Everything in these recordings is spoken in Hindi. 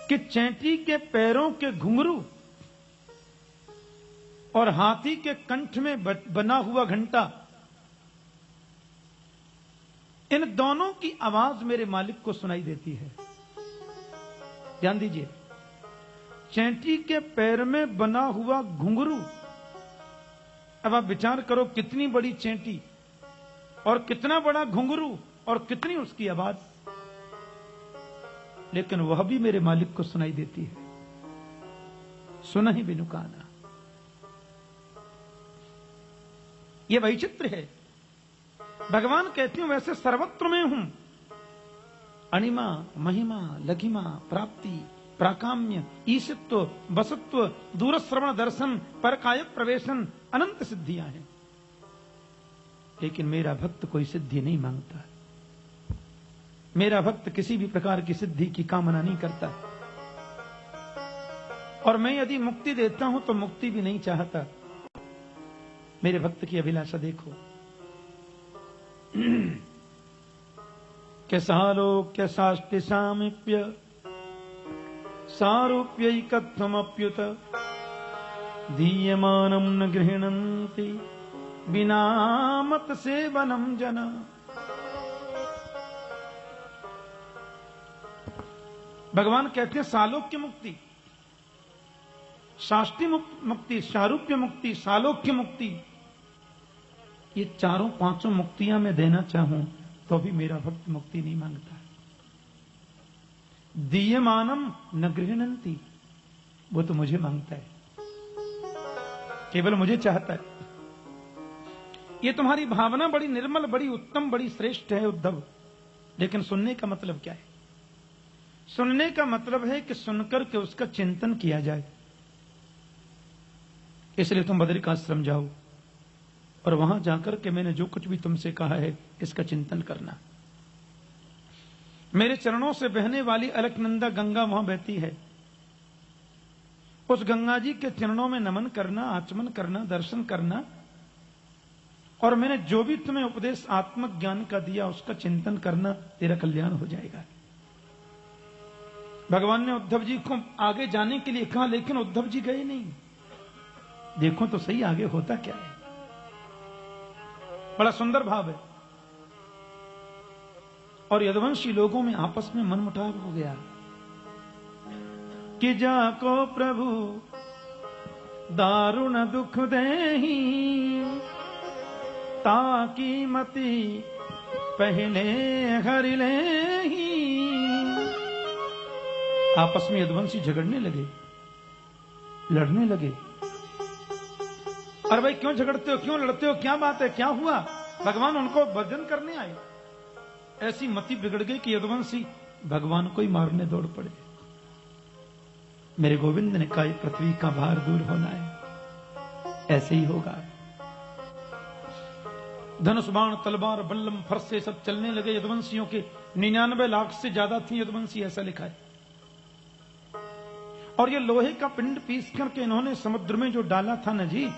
कि चैंटी के पैरों के घुंघरू और हाथी के कंठ में बना हुआ घंटा, इन दोनों की आवाज मेरे मालिक को सुनाई देती है। ध्यान दीजिए, चैंटी के पैर में बना हुआ घुंघरू। अब आप विचार करो, कितनी बड़ी चैंटी और कितना बड़ा घुंघरू और कितनी उसकी आवाज, लेकिन वह भी मेरे मालिक को सुनाई देती है। सुना ही बिनु काना, यह वैचित्र है। भगवान कहते हैं वैसे सर्वत्र में हूं, अणिमा महिमा लघिमा प्राप्ति प्राकाम्य ईशित्व वसत्व दूरश्रवण दर्शन परकाय प्रवेशन अनंत सिद्धियां हैं। लेकिन मेरा भक्त कोई सिद्धि नहीं मांगता, मेरा भक्त किसी भी प्रकार की सिद्धि की कामना नहीं करता, और मैं यदि मुक्ति देता हूं तो मुक्ति भी नहीं चाहता। मेरे भक्त की अभिलाषा देखो, सालोक्य साष्टि सामीप्य सारूप्यैकत्वमप्युत दीयमानं न गृह्णन्ति बिना मत सेवनं जन। भगवान कहते हैं सालोक्य मुक्ति, साष्टि मुक्ति, सारूप्य मुक्ति, सालोक्य मुक्ति, ये चारों पांचों मुक्तियां मैं देना चाहूं तो भी मेरा भक्त मुक्ति नहीं मांगता। दीयमानम न गृह्णन्ति, वो तो मुझे मांगता है, केवल मुझे चाहता है। ये तुम्हारी भावना बड़ी निर्मल, बड़ी उत्तम, बड़ी श्रेष्ठ है उद्धव, लेकिन सुनने का मतलब क्या है? सुनने का मतलब है कि सुनकर के उसका चिंतन किया जाए। इसलिए तुम बद्रिकाश्रम जाओ और वहां जाकर के मैंने जो कुछ भी तुमसे कहा है इसका चिंतन करना। मेरे चरणों से बहने वाली अलकनंदा गंगा वहां बहती है, उस गंगा जी के चरणों में नमन करना, आचमन करना, दर्शन करना, और मैंने जो भी तुम्हें उपदेश आत्मक ज्ञान का दिया उसका चिंतन करना, तेरा कल्याण हो जाएगा। भगवान ने उद्धव जी को आगे जाने के लिए कहा, लेकिन उद्धव जी गए नहीं। देखो तो सही आगे होता क्या है। बड़ा सुंदर भाव है। और यदुवंशी लोगों में आपस में मनमुटाव हो गया कि जाको प्रभु दारुण दुख देही ताकि मति पहले हरि लेही। आपस में यदुवंशी झगड़ने लगे, लड़ने लगे। अरे भाई क्यों झगड़ते हो, क्यों लड़ते हो, क्या बात है, क्या हुआ? भगवान उनको भजन करने आए। ऐसी मति बिगड़ गई कि यदुवंशी भगवान को ही मारने दौड़ पड़े। मेरे गोविंद ने कहा पृथ्वी का भार दूर होना है, ऐसे ही होगा। धनुष बाण तलवार बल्लम फरसे सब चलने लगे। यदुवंशियों के 99 लाख से ज्यादा थी यदुवंशी, ऐसा लिखा है। और ये लोहे का पिंड पीस करके इन्होंने समुद्र में जो डाला था ना जी,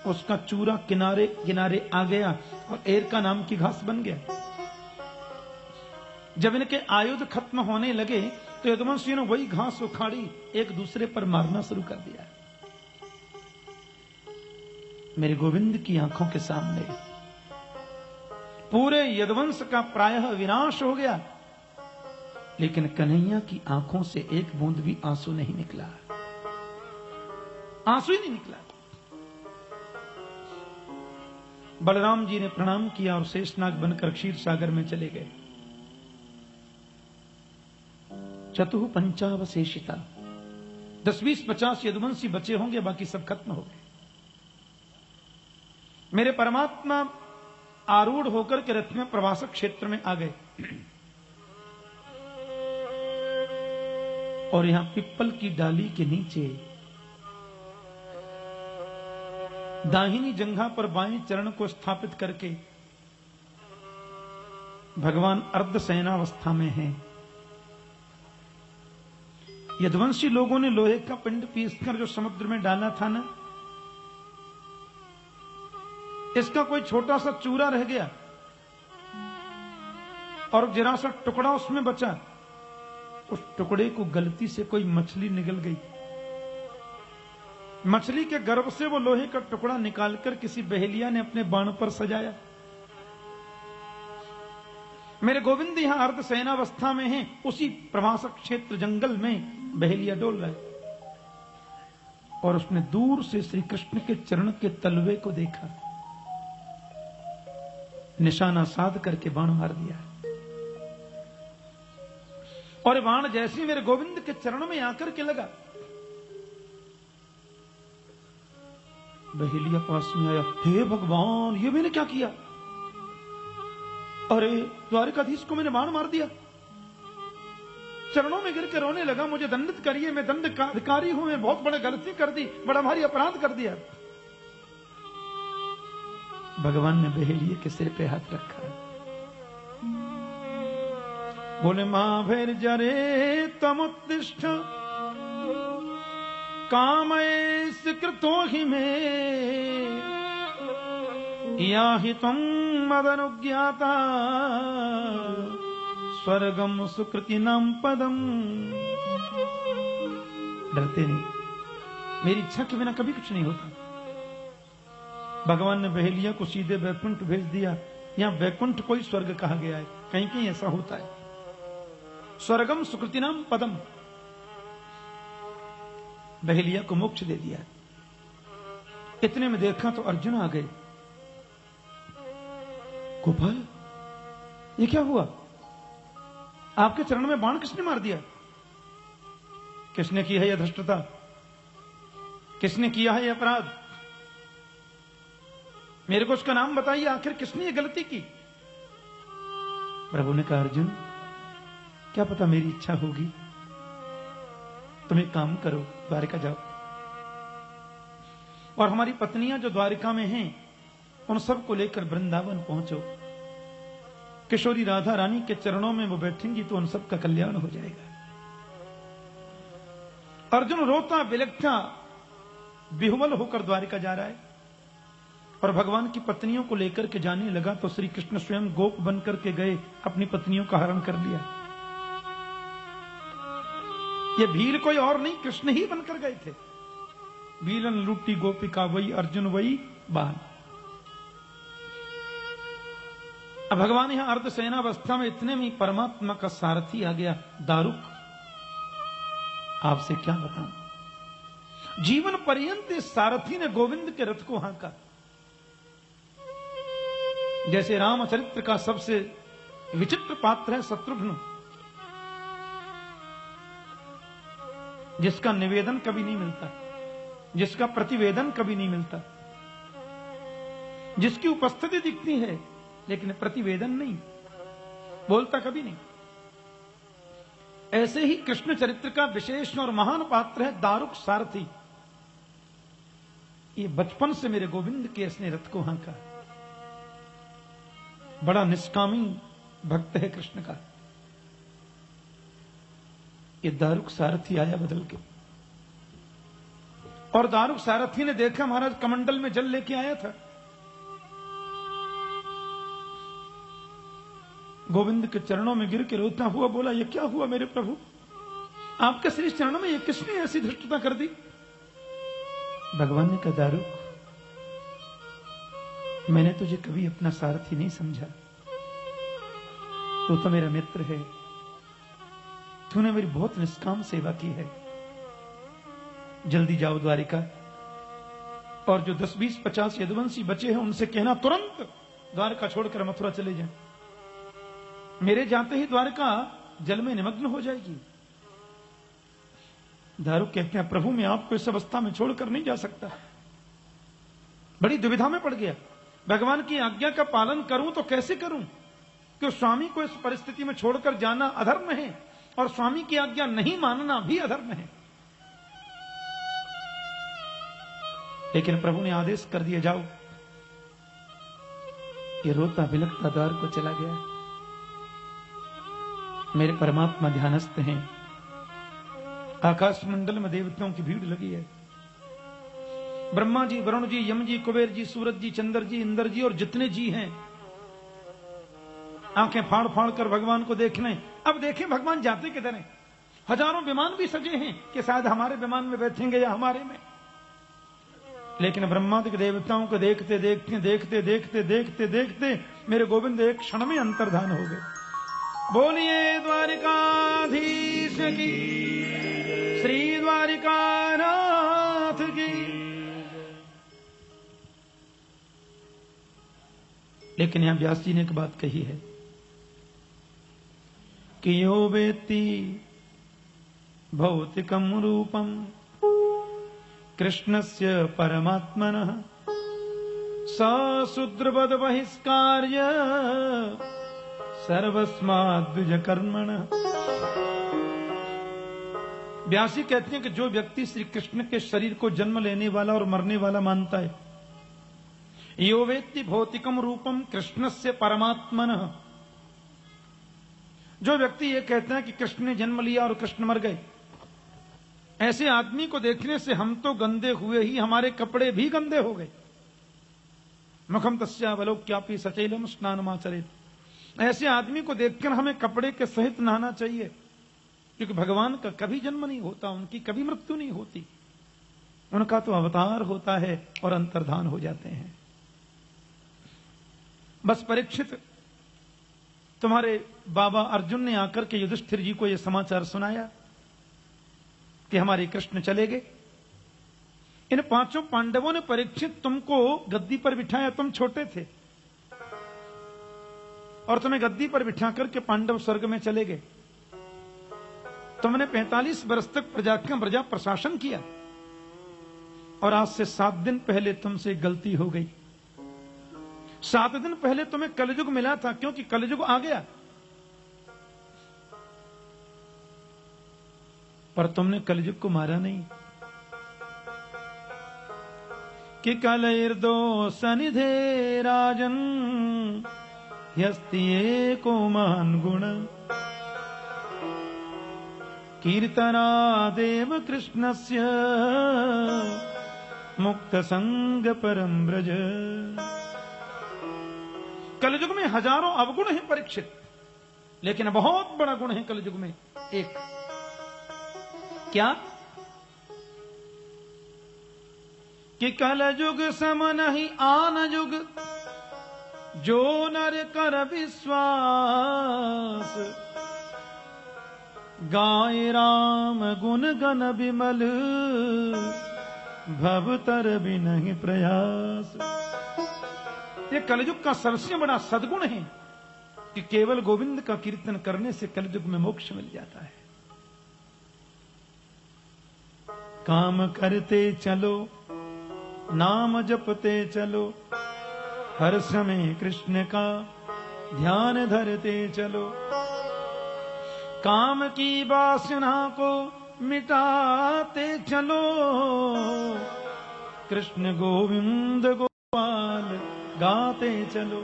उसका चूरा किनारे किनारे आ गया और एरका नाम की घास बन गया। जब इनके आयुध खत्म होने लगे तो यदुवंशियों ने वही घास उखाड़ी, एक दूसरे पर मारना शुरू कर दिया। मेरे गोविंद की आंखों के सामने पूरे यदुवंश का प्रायः विनाश हो गया, लेकिन कन्हैया की आंखों से एक बूंद भी आंसू नहीं निकला, आंसू ही नहीं निकला। बलराम जी ने प्रणाम किया और शेषनाग बनकर क्षीर सागर में चले गए। चतुः पंचावशेषिता, 10-20-50 यदुवंशी बचे होंगे, बाकी सब खत्म हो गए। मेरे परमात्मा आरूढ़ होकर के रथ में प्रवासक क्षेत्र में आ गए और यहां पिप्पल की डाली के नीचे दाहिनी जंघा पर बाएं चरण को स्थापित करके भगवान अर्ध शयनावस्था में हैं। यदुवंशी लोगों ने लोहे का पिंड पीसकर जो समुद्र में डाला था ना, इसका कोई छोटा सा चूरा रह गया और जरा सा टुकड़ा उसमें बचा। उस टुकड़े को गलती से कोई मछली निगल गई। मछली के गर्भ से वो लोहे का टुकड़ा निकालकर किसी बहेलिया ने अपने बाण पर सजाया। मेरे गोविंद यहां अर्धशयनावस्था में हैं, उसी प्रभासक क्षेत्र जंगल में बहेलिया डोल रहा है, और उसने दूर से श्री कृष्ण के चरण के तलवे को देखा, निशाना साध करके बाण मार दिया। और बाण जैसे ही मेरे गोविंद के चरण में आकर के लगा, बहेलिया पास में आया, हे भगवान ये मैंने क्या किया? अरे द्वारकाधीश को मैंने बाण मार दिया। चरणों में गिर के रोने लगा, मुझे दंडित करिए, मैं दंड का अधिकारी हूं, मैं बहुत बड़ी गलती कर दी, बड़ा भारी अपराध कर दिया। भगवान ने बहेलिए के सिर पे हाथ रखा, बोले मां भेर जरे तमुत्तिष्ठ कामयेस कृतो हि में या हि त्वं मदनुज्ञाता स्वर्गम सुकृति नाम पदम। डरते नहीं, मेरी इच्छा के बिना कभी कुछ नहीं होता। भगवान ने बहेलिया को सीधे वैकुंठ भेज दिया। यहां वैकुंठ कोई स्वर्ग कहा गया है, कहीं कहीं ऐसा होता है। स्वर्गम सुकृति नाम पदम, बहेलिया को मोक्ष दे दिया। इतने में देखा तो अर्जुन आ गए। गोपाल ये क्या हुआ? आपके चरण में बाण किसने मार दिया? किसने की है यह धृष्टता? किसने किया है यह अपराध? मेरे को उसका नाम बताइए, आखिर किसने यह गलती की? प्रभु ने कहा, अर्जुन क्या पता मेरी इच्छा होगी, तुम एक काम करो, द्वारिका जाओ और हमारी पत्नियां जो द्वारिका में हैं उन सबको लेकर वृंदावन पहुंचो। किशोरी राधा रानी के चरणों में वो बैठेंगी तो उन सबका कल्याण हो जाएगा। अर्जुन रोता बिलखता विह्वल होकर द्वारिका जा रहा है और भगवान की पत्नियों को लेकर के जाने लगा तो श्री कृष्ण स्वयं गोप बनकर के गए, अपनी पत्नियों का हरण कर लिया। ये भील कोई और नहीं, कृष्ण ही बनकर गए थे। भीलन लुट्टी गोपिका वही, अर्जुन वही बाण। अब भगवान यहां अर्धशयनावस्था में इतने में परमात्मा का सारथी आ गया, दारुक। आपसे क्या बताऊं, जीवन पर्यंत इस सारथी ने गोविंद के रथ को हाँका। जैसे रामचरित्र का सबसे विचित्र पात्र है शत्रुघ्न, जिसका निवेदन कभी नहीं मिलता, जिसका प्रतिवेदन कभी नहीं मिलता, जिसकी उपस्थिति दिखती है लेकिन प्रतिवेदन नहीं, बोलता कभी नहीं। ऐसे ही कृष्ण चरित्र का विशेष और महान पात्र है दारुक सारथी। ये बचपन से मेरे गोविंद के इसने रथ को हाँका। बड़ा निष्कामी भक्त है कृष्ण का। ये दारुक सारथी आया बदल के, और दारुक सारथी ने देखा महाराज कमंडल में जल लेके आया था। गोविंद के चरणों में गिर के रोता हुआ बोला, ये क्या हुआ मेरे प्रभु, आपके श्री चरणों में ये किसने ऐसी धृष्टता कर दी? भगवान ने कहा, दारुक मैंने तुझे कभी अपना सारथी नहीं समझा, तू तो मेरा मित्र है, तूने मेरी बहुत निष्काम सेवा की है। जल्दी जाओ द्वारिका, और जो 10, 20, 50 यदुवंशी बचे हैं उनसे कहना तुरंत द्वारका छोड़कर मथुरा चले जाएं। मेरे जाते ही द्वारका जल में निमग्न हो जाएगी। दारुक कहते हैं, प्रभु मैं आपको इस अवस्था में छोड़कर नहीं जा सकता। बड़ी दुविधा में पड़ गया, भगवान की आज्ञा का पालन करूं तो कैसे करूं, कि स्वामी को इस परिस्थिति में छोड़कर जाना अधर्म है और स्वामी की आज्ञा नहीं मानना भी अधर्म है। लेकिन प्रभु ने आदेश कर दिया, जाओ। ये रोता बिलखता द्वार को चला गया। मेरे परमात्मा ध्यानस्थ हैं। आकाश मंडल में देवताओं की भीड़ लगी है। ब्रह्मा जी, वरुण जी, यम जी, कुबेर जी, सूरज जी, चंद्र जी, इंद्र जी और जितने जी हैं आंखें फाड़ फाड़ कर भगवान को देखने। अब देखें भगवान जाते किधर हैं। हजारों विमान भी सजे हैं कि शायद हमारे विमान में बैठेंगे या हमारे में। लेकिन ब्रह्मादि देवताओं को देखते देखते देखते देखते देखते देखते मेरे गोविंद एक क्षण में अंतर्धान हो गए। बोलिए द्वारिकाधीश की, श्री द्वारिकानाथ की। लेकिन यहां व्यास जी ने एक बात कही है कि यो वेत्ति भौतिकम रूपम कृष्णस्य परमात्मनः स शूद्रवद बहिष्कार्य सर्वस्माद्विज कर्मणः। व्यासी कहते हैं कि जो व्यक्ति श्री कृष्ण के शरीर को जन्म लेने वाला और मरने वाला मानता है, यो वेत्ति भौतिकम रूपम कृष्णस्य परमात्मनः, जो व्यक्ति ये कहता है कि कृष्ण ने जन्म लिया और कृष्ण मर गए, ऐसे आदमी को देखने से हम तो गंदे हुए ही, हमारे कपड़े भी गंदे हो गए। मुखम तस्यावलोक्यापि सचैलम स्नानमाचरेत्। ऐसे आदमी को देखकर हमें कपड़े के सहित नहाना चाहिए, क्योंकि भगवान का कभी जन्म नहीं होता, उनकी कभी मृत्यु नहीं होती, उनका तो अवतार होता है और अंतर्धान हो जाते हैं। बस परीक्षित, तुम्हारे बाबा अर्जुन ने आकर के युधिष्ठिर जी को यह समाचार सुनाया कि हमारे कृष्ण चले गए। इन पांचों पांडवों ने परीक्षित तुमको गद्दी पर बिठाया, तुम छोटे थे और तुम्हें गद्दी पर बिठा करके पांडव स्वर्ग में चले गए। तुमने 45 वर्ष तक प्रजा प्रशासन किया और आज से 7 दिन पहले तुमसे गलती हो गई। 7 दिन पहले तुम्हें कलयुग मिला था, क्योंकि कलयुग आ गया, पर तुमने कलयुग को मारा नहीं। कि कलैर्दो सनिधे राजन यस्ति एको महान गुण कीर्तनादेव कृष्णस्य मुक्त संग परम ब्रज। कलयुग में हजारों अवगुण हैं परीक्षित, लेकिन बहुत बड़ा गुण है कलयुग में एक। क्या? कि कलयुग सम नहीं आन युग जो नर कर विश्वास गाय राम गुण गण विमल भवतर भी नहीं प्रयास। ये कलयुग का सबसे बड़ा सद्गुण है कि केवल गोविंद का कीर्तन करने से कलयुग में मोक्ष मिल जाता है। काम करते चलो नाम जपते चलो, हर समय कृष्ण का ध्यान धरते चलो, काम की वासना को मिटाते चलो, कृष्ण गोविंद गोपाल गाते चलो।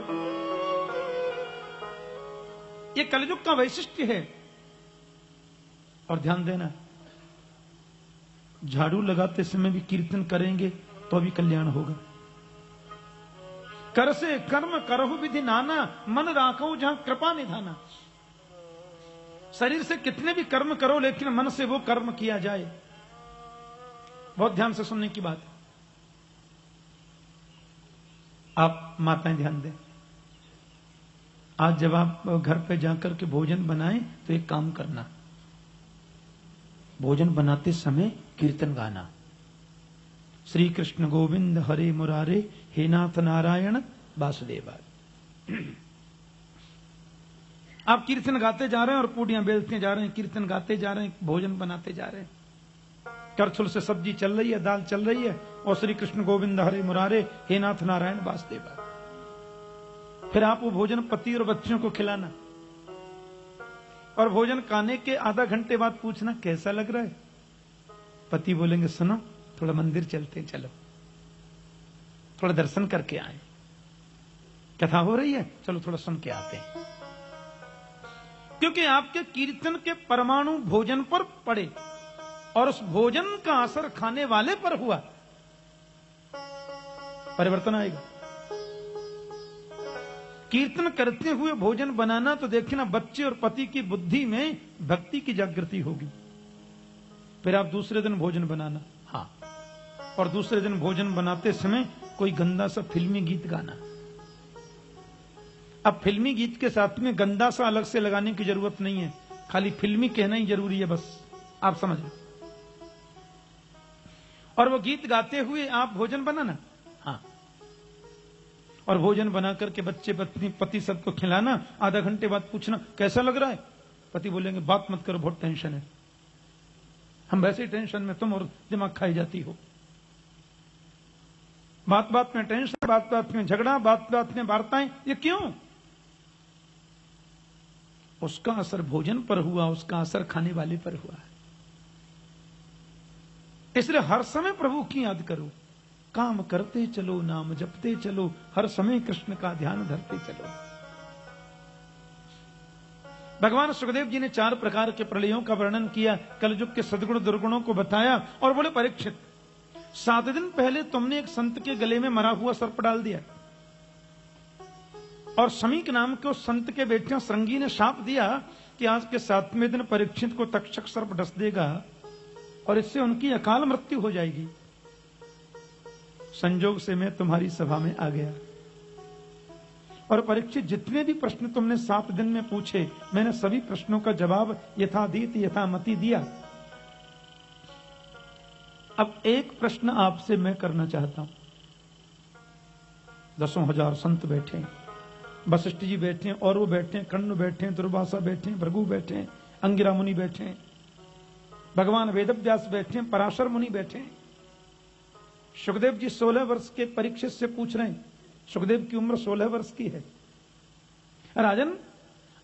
ये कलयुग का वैशिष्ट्य है। और ध्यान देना, झाड़ू लगाते समय भी कीर्तन करेंगे तो भी कल्याण होगा। कर से कर्म करहु विधि नाना, मन राखो जहां कृपा निधाना। शरीर से कितने भी कर्म करो, लेकिन मन से वो कर्म किया जाए। बहुत ध्यान से सुनने की बात है। आप माताएं ध्यान दें, आज जब आप घर पे जाकर के भोजन बनाएं तो एक काम करना, भोजन बनाते समय कीर्तन गाना। श्री कृष्ण गोविंद हरे मुरारे, हे नाथ नारायण वासुदेवा। आप कीर्तन गाते जा रहे हैं और पूड़ियां बेलते जा रहे हैं, कीर्तन गाते जा रहे हैं, भोजन बनाते जा रहे हैं, करछुल से सब्जी चल रही है, दाल चल रही है, और श्री कृष्ण गोविंद हरे मुरारे, हे नाथ नारायण वासुदेवा। फिर आप वो भोजन पति और बच्चों को खिलाना, और भोजन खाने के आधा घंटे बाद पूछना कैसा लग रहा है। पति बोलेंगे सुनो थोड़ा मंदिर चलते, चलो थोड़ा दर्शन करके आए, कथा हो रही है, चलो थोड़ा सुन के आते हैं। क्योंकि आपके कीर्तन के परमाणु भोजन पर पड़े और उस भोजन का असर खाने वाले पर हुआ, परिवर्तन आएगा। कीर्तन करते हुए भोजन बनाना तो देखना बच्चे और पति की बुद्धि में भक्ति की जागृति होगी। फिर आप दूसरे दिन भोजन बनाना। हाँ, और दूसरे दिन भोजन बनाते समय कोई गंदा सा फिल्मी गीत गाना। अब फिल्मी गीत के साथ में गंदा सा अलग से लगाने की जरूरत नहीं है, खाली फिल्मी कहना ही जरूरी है, बस आप समझ लो। और वो गीत गाते हुए आप भोजन बनाना। हाँ, और भोजन बना करके बच्चे पत्नी पति सबको खिलाना। आधा घंटे बाद पूछना कैसा लग रहा है। पति बोलेंगे बात मत करो, बहुत टेंशन है। हम वैसे ही टेंशन में, तुम और दिमाग खाई जाती हो। बात बात में टेंशन, बात बात में झगड़ा, बात बात में वार्ताएं, ये क्यों? उसका असर भोजन पर हुआ, उसका असर खाने वाले पर हुआ। इसलिए हर समय प्रभु की याद करो, काम करते चलो, नाम जपते चलो, हर समय कृष्ण का ध्यान धरते चलो। भगवान सुखदेव जी ने 4 प्रकार के प्रलयों का वर्णन किया, कलयुग के सद्गुण दुर्गुणों को बताया और बोले परीक्षित, 7 दिन पहले तुमने एक संत के गले में मरा हुआ सर्प डाल दिया और शमीक नाम के उस संत के बेटे श्रृंगी ने शाप दिया कि आज के 7वें दिन परीक्षित को तक्षक सर्प डस देगा और इससे उनकी अकाल मृत्यु हो जाएगी। संजोग से मैं तुम्हारी सभा में आ गया और परीक्षित जितने भी प्रश्न तुमने 7 दिन में पूछे, मैंने सभी प्रश्नों का जवाब यथाधीत यथामति दिया। अब एक प्रश्न आपसे मैं करना चाहता हूं। 10,000 संत बैठे, वशिष्ठ जी बैठे और वो बैठे, कर्ण बैठे, दुर्वासा बैठे, भृगु बैठे, अंगिरा मुनि बैठे, भगवान वेदव्यास बैठे, पराशर मुनि बैठे। सुखदेव जी 16 वर्ष के परीक्षित से पूछ रहे हैं। सुखदेव की उम्र 16 वर्ष की है। राजन,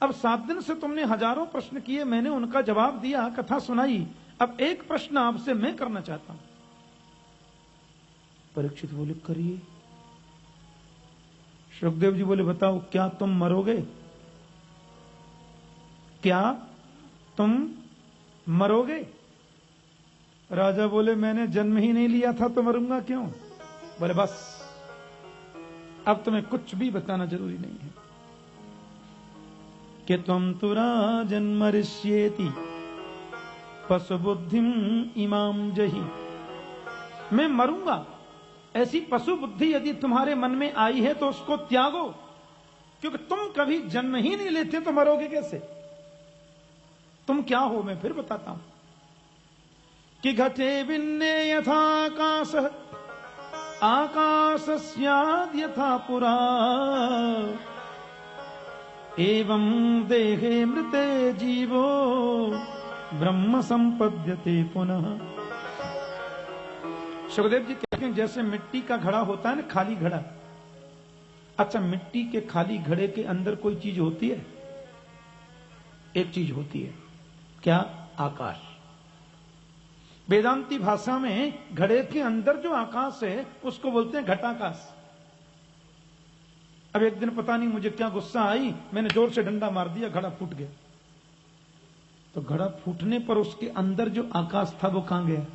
अब 7 दिन से तुमने हजारों प्रश्न किए, मैंने उनका जवाब दिया, कथा सुनाई, अब एक प्रश्न आपसे मैं करना चाहता हूं। परीक्षित बोले करिए। सुखदेव जी बोले बताओ, क्या तुम मरोगे? क्या तुम मरोगे? राजा बोले मैंने जन्म ही नहीं लिया था तो मरूंगा क्यों? बोले बस अब तुम्हें कुछ भी बताना जरूरी नहीं है कि तुम तो राजन मरिष्येति पशु बुद्धिम इमाम जही। मैं मरूंगा, ऐसी पशु बुद्धि यदि तुम्हारे मन में आई है तो उसको त्यागो, क्योंकि तुम कभी जन्म ही नहीं लेते तो मरोगे कैसे? तुम क्या हो मैं फिर बताता हूं कि घटे भिन्ने यथाकाश आकाशस्याद् यथा पुरा एवं देहे मृते जीवो ब्रह्म संपद्यते पुनः। सुखदेव जी कहते हैं जैसे मिट्टी का घड़ा होता है ना, खाली घड़ा। अच्छा, मिट्टी के खाली घड़े के अंदर कोई चीज होती है? एक चीज होती है, क्या? आकाश। वेदांती भाषा में घड़े के अंदर जो आकाश है उसको बोलते हैं घटाकाश। अब एक दिन पता नहीं मुझे क्या गुस्सा आई, मैंने जोर से डंडा मार दिया, घड़ा फूट गया। तो घड़ा फूटने पर उसके अंदर जो आकाश था वो कहां गया?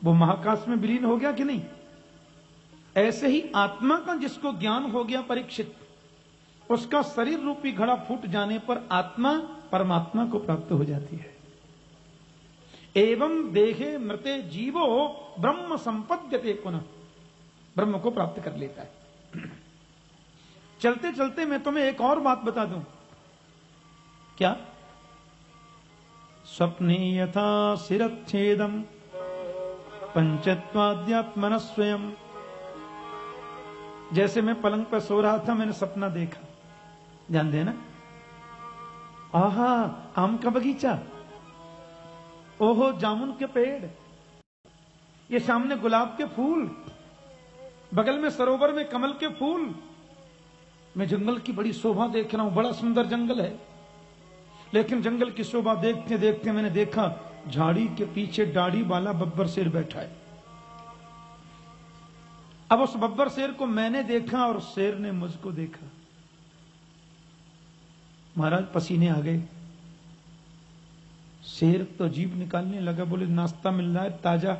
वो महाकाश में विलीन हो गया कि नहीं? ऐसे ही आत्मा का जिसको ज्ञान हो गया परीक्षित, उसका शरीर रूपी घड़ा फूट जाने पर आत्मा परमात्मा को प्राप्त हो जाती है। एवं देहे मृते जीवो ब्रह्म संपद्यते पुनः, ब्रह्म को प्राप्त कर लेता है। चलते चलते मैं तुम्हें एक और बात बता दूं। क्या? स्वप्ने यथा शिरच्छेदम पंचत्वाद्यात्मन स्वयं। जैसे मैं पलंग पर सो रहा था, मैंने सपना देखा, ध्यान देना। आहा, आम का बगीचा, ओहो जामुन के पेड़, ये सामने गुलाब के फूल, बगल में सरोवर में कमल के फूल, मैं जंगल की बड़ी शोभा देख रहा हूं, बड़ा सुंदर जंगल है। लेकिन जंगल की शोभा देखते देखते मैंने देखा झाड़ी के पीछे दाढ़ी वाला बब्बर शेर बैठा है। अब उस बब्बर शेर को मैंने देखा और शेर ने मुझको देखा। महाराज पसीने आ गए। शेर तो जीभ निकालने लगा, बोले नाश्ता मिल रहा है ताजा।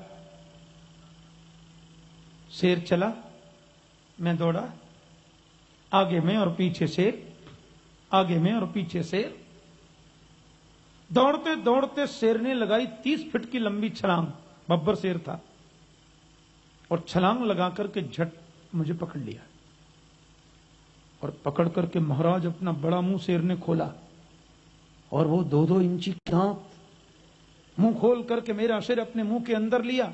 शेर चला, मैं दौड़ा, आगे में और पीछे शेर, आगे में और पीछे शेर। दौड़ते दौड़ते शेर ने लगाई 30 फीट की लंबी छलांग, बब्बर शेर था, और छलांग लगा करके झट मुझे पकड़ लिया, और पकड़ करके महाराज अपना बड़ा मुंह शेर ने खोला, और वो 2-2 इंची दांत मुंह खोल करके मेरा शेर अपने मुंह के अंदर लिया,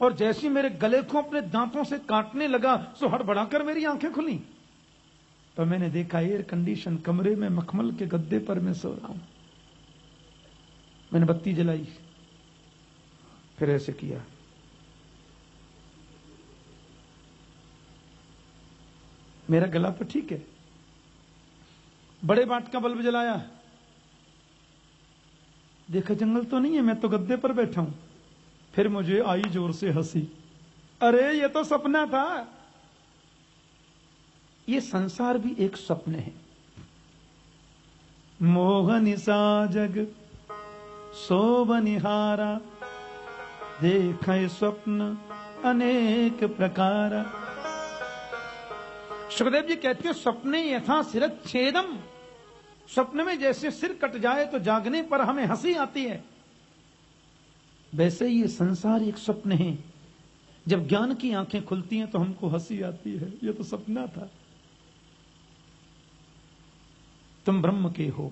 और जैसे मेरे गले को अपने दांतों से काटने लगा सो हड़बड़ाकर मेरी आंखें खुली। तो मैंने देखा एयर कंडीशन कमरे में मखमल के गद्दे पर मैं सो रहा हूं। मैंने बत्ती जलाई, फिर ऐसे किया, मेरा गला तो ठीक है। बड़े बाट का बल्ब जलाया, देखा जंगल तो नहीं है, मैं तो गद्दे पर बैठा हूं। फिर मुझे आई जोर से हंसी, अरे ये तो सपना था। ये संसार भी एक स्वप्न है। मोहनिसा जग शोभनिहारा, देखे स्वप्न अनेक प्रकार। सुखदेव जी कहते हैं स्वप्ने यथा शिरच्छेदम, स्वप्न में जैसे सिर कट जाए तो जागने पर हमें हंसी आती है, वैसे ही ये संसार एक स्वप्न है। जब ज्ञान की आंखें खुलती हैं तो हमको हंसी आती है, ये तो सपना था। तुम ब्रह्म के हो,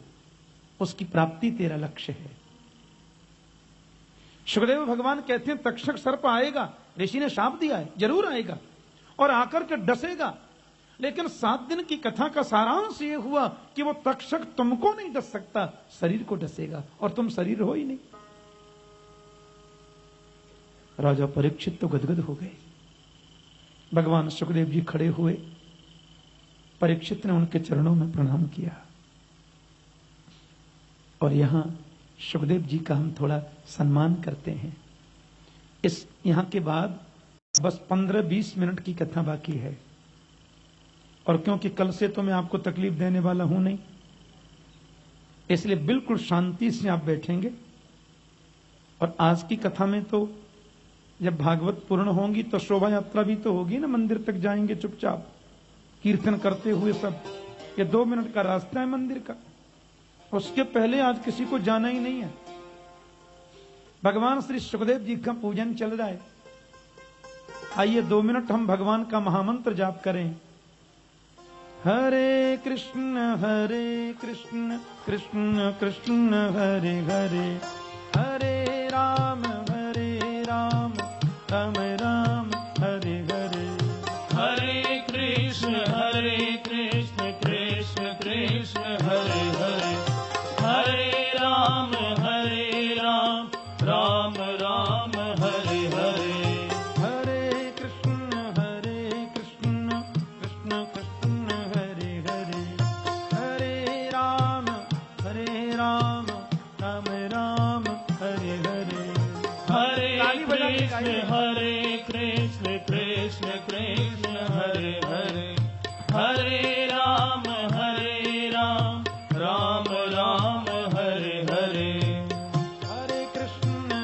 उसकी प्राप्ति तेरा लक्ष्य है। सुखदेव भगवान कहते हैं तक्षक सर्प आएगा, ऋषि ने शाप दिया है, जरूर आएगा और आकर के डसेगा, लेकिन 7 दिन की कथा का सारांश ये हुआ कि वो तक्षक तुमको नहीं डस सकता, शरीर को डसेगा, और तुम शरीर हो ही नहीं। राजा परीक्षित तो गदगद हो गए। भगवान सुखदेव जी खड़े हुए, परीक्षित ने उनके चरणों में प्रणाम किया। और यहां सुखदेव जी का हम थोड़ा सम्मान करते हैं। इस यहां के बाद बस 15-20 मिनट की कथा बाकी है, और क्योंकि कल से तो मैं आपको तकलीफ देने वाला हूं नहीं, इसलिए बिल्कुल शांति से आप बैठेंगे। और आज की कथा में तो जब भागवत पूर्ण होंगी तो शोभा यात्रा भी तो होगी ना, मंदिर तक जाएंगे चुपचाप कीर्तन करते हुए सब। ये 2 मिनट का रास्ता है मंदिर का, उसके पहले आज किसी को जाना ही नहीं है। भगवान श्री सुखदेव जी का पूजन चल रहा है। आइए 2 मिनट हम भगवान का महामंत्र जाप करें। हरे कृष्ण कृष्ण कृष्ण हरे हरे, हरे राम राम राम हरे हरे, हरे कृष्ण कृष्ण कृष्ण हरे हरे, हरे राम राम राम हरे हरे, हरे कृष्ण कृष्ण कृष्ण हरे हरे, हरे राम राम राम हरे हरे, हरे कृष्ण कृष्ण कृष्ण हरे हरे, हरे राम राम राम हरे हरे,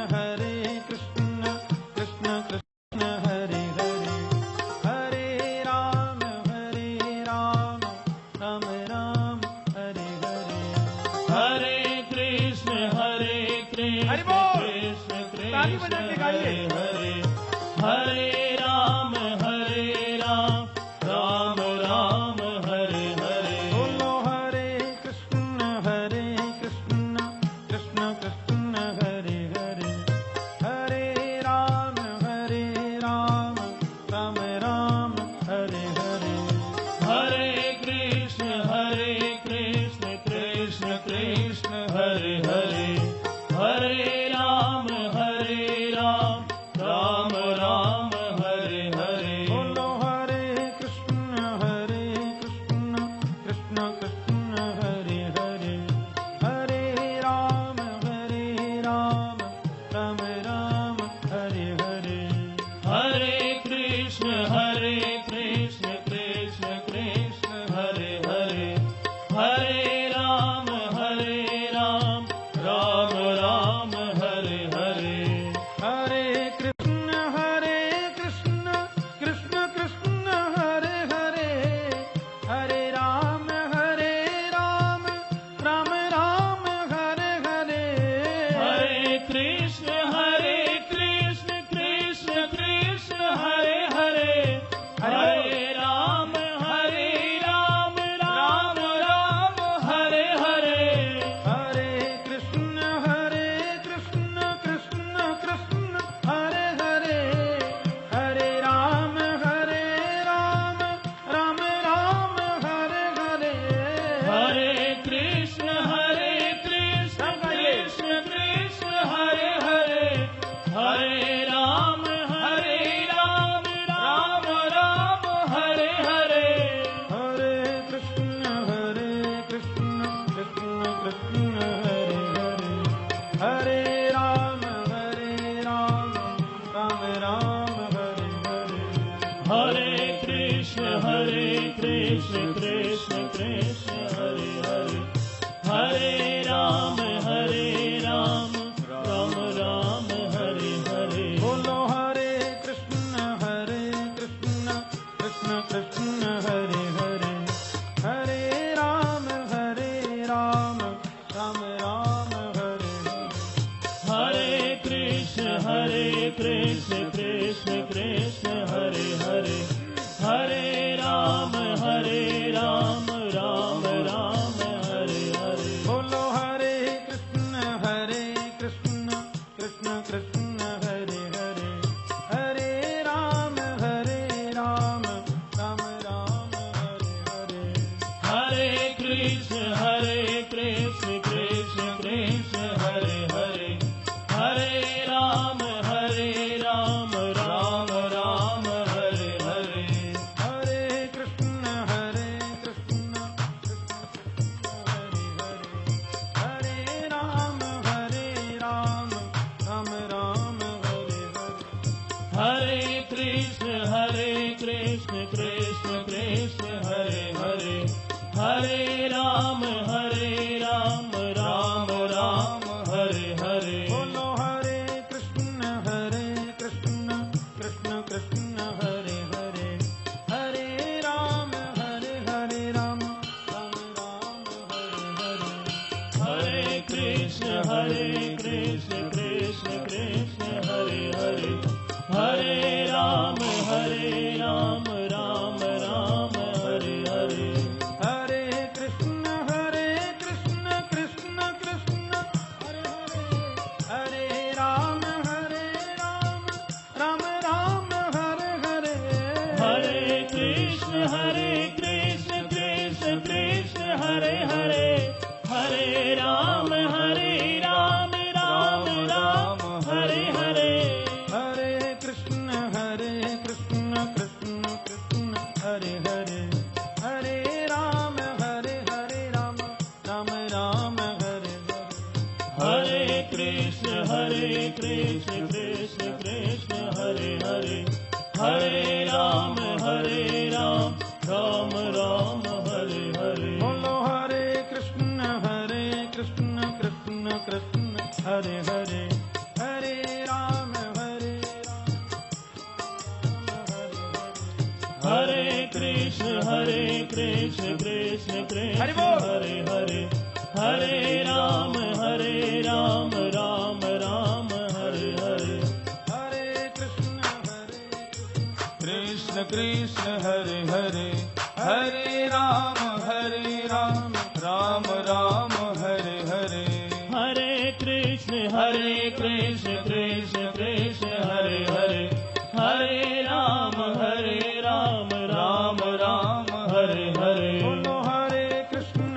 हरे कृष्ण कृष्ण कृष्ण हरे हरे, हरे राम राम राम हरे हरे, हरे कृष्ण हरि बोल। कृष्ण ताली बजा के गाइए। हरे हरे राम राम राम हरे हरे, बोलो हरे कृष्ण कृष्ण कृष्ण हरे हरे, हरे राम राम राम हरे हरे, हरे कृष्ण कृष्ण कृष्ण हरे हरे, हरे राम राम राम हरे हरे, बोलो हरे कृष्ण कृष्ण कृष्ण हरे हरे, हरे राम राम राम हरे हरे, हरे कृष्ण कृष्ण कृष्ण हरे हरे, हरे राम राम राम हरे हरे, कृष्ण कृष्ण कृष्ण हरे हरे हरे राम राम राम हरे हरे हरे कृष्ण कृष्ण कृष्ण हरे हरे हरे राम राम राम हरे हरे हरे कृष्ण कृष्ण कृष्ण हरे हरे हरे राम राम राम हरे हरे हरे कृष्ण कृष्ण कृष्ण हरे हरे हरे राम राम राम हरे हरे हरे कृष्ण कृष्ण कृष्ण हरे हरे हरे राम राम राम हरे हरे बोलो हरे कृष्ण कृष्ण कृष्ण हरे हरे हरे राम हरे कृष्ण कृष्ण कृष्ण हरि बोल। हरे हरे हरे राम राम राम हरे हरे हरे कृष्ण कृष्ण हरे हरे हरे राम राम राम हरे हरे हरे कृष्ण कृष्ण कृष्ण हरे हरे हरे राम राम राम हरे हरे बोलो हरे कृष्ण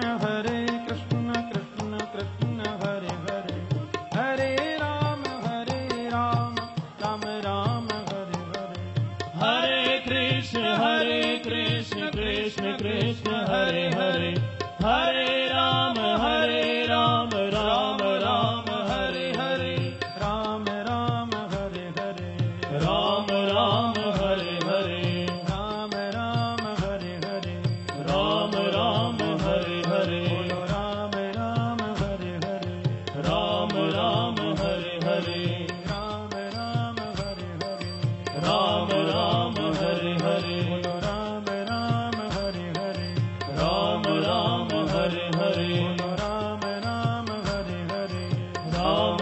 कृष्ण कृष्ण हरे हरे हरे राम राम राम हरे हरे हरे कृष्ण कृष्ण कृष्ण हरे हरे हरे राम राम राम हरे हरे राम हरे हरे राम हरे हरे राम हरे हरे राम हरे हरे बोलो राम हरे हरे राम हरे हरे राम हरे हरे राम हरे हरे बोलो राम हरे हरे राम हरे हरे बोलो राम हरे हरे राम